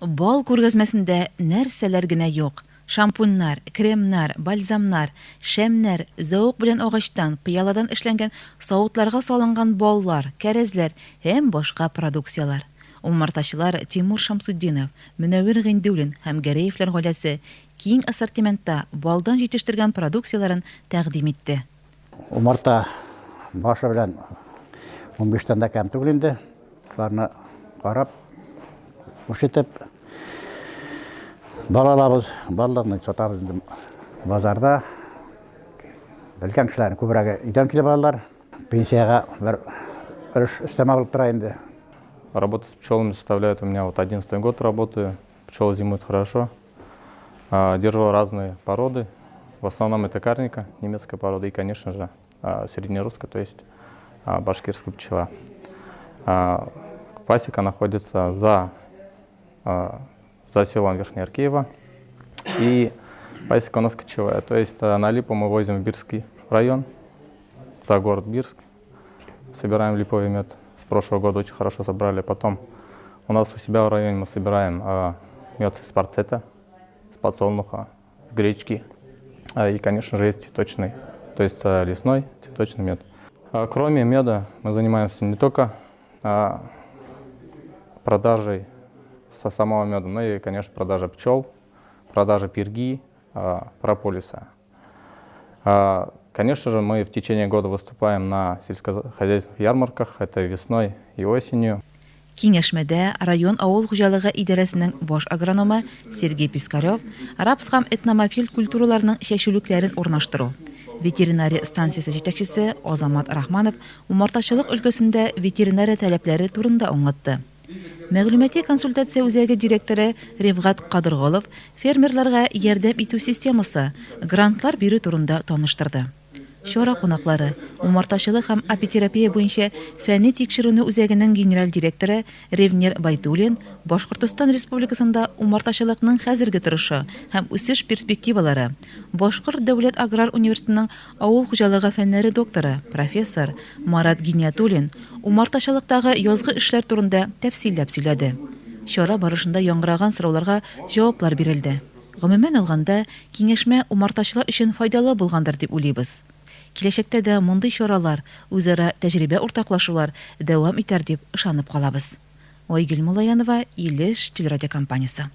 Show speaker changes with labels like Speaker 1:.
Speaker 1: Бал күргәзмәсендә нәрсәләр генә юк. Шампуньнар, кремнар, бальзамнар, шәмнәр, зауык белән агачтан, пыяладан эшләнгән савытларга салынган баллар, кәрәзләр һәм башка продукциялар. Умартачылар Тимур Шамсуддинов, Мөнәвир Гыйндуллин һәм Гәрәевләр гаиләсе киң ассортиментта балдан җитештергән продукцияларын тәкъдим итте.
Speaker 2: Умарта башы белән 15-тән дә кәм түгел инде. Шуларны карап, үрчетеп, балалабыз, балаларны сатабыз базарда. Белгән кешеләрне күбрәге өйдән килеп алалар. Пенсияга бер өстәмә булып тора инде.
Speaker 3: Работа с пчелами составляет у меня 11-й год работаю. Пчелы зимуют хорошо. Держу разные породы. В основном это карника, немецкая порода и, конечно же, среднерусская, то есть башкирская пчела. Пасека находится за селом Верхнее Аркеево. И пасека у нас кочевая. То есть на липу мы возим в Бирский район, за город Бирск. Собираем липовый мед. С прошлого года очень хорошо собрали. Потом у нас у себя в районе мы собираем мед с парцета, с подсолнуха, с гречки. И, конечно же, есть цветочный, то есть лесной цветочный мед. Кроме меда мы занимаемся не только продажей самого меда, но и, конечно, продажей пчел, продажей перги, прополиса. Конечно же, мы в течение года выступаем на сельскохозяйственных ярмарках, это весной и осенью.
Speaker 1: Киңәшмәдә район авыл хуҗалыгы идарәсенең баш агрономы Сергей Пискарев рапс һәм этномофил культураларның чәчүлекләрен урнаштыру, ветеринария станциясе җитәкчесе Азамат Рахманов умартачылык өлкәсендә ветеринария таләпләре турында аңлатты. Мәгълүмати консультация үзәге директоры Ревгат Кадыргалов фермерларга ярдәм итү системасы, грантлар бирү турында таныштырды. Чара кунаклары умартачылык һәм апитерапия буенча фәнни тикшерүне үзәгенең генераль директоры Ревнер Байтуллин Башкортстан Республикасында умартачылыкның хәзерге торышы һәм үсеш перспективалары, Башкорт дәүләт аграр университетының авыл хуҗалыгы фәннәре докторы, профессор Марат Гиниятуллин умартачылыктагы язгы эшләр турында тәфсилләп сөйләде. Чара барышында яңгыраган сорауларга җаваплар бирелде. Гомумән алганда, киңәшмә умартачылар өчен файдалы булгандыр дип уйлыйбыз. Киләчәктә дә мондый чаралар, үзара тәҗрибә уртаклашулар дәвам итәр дип ышанып калабыз. Айгөл Мулаянова, Илеш телерадиокомпаниясе.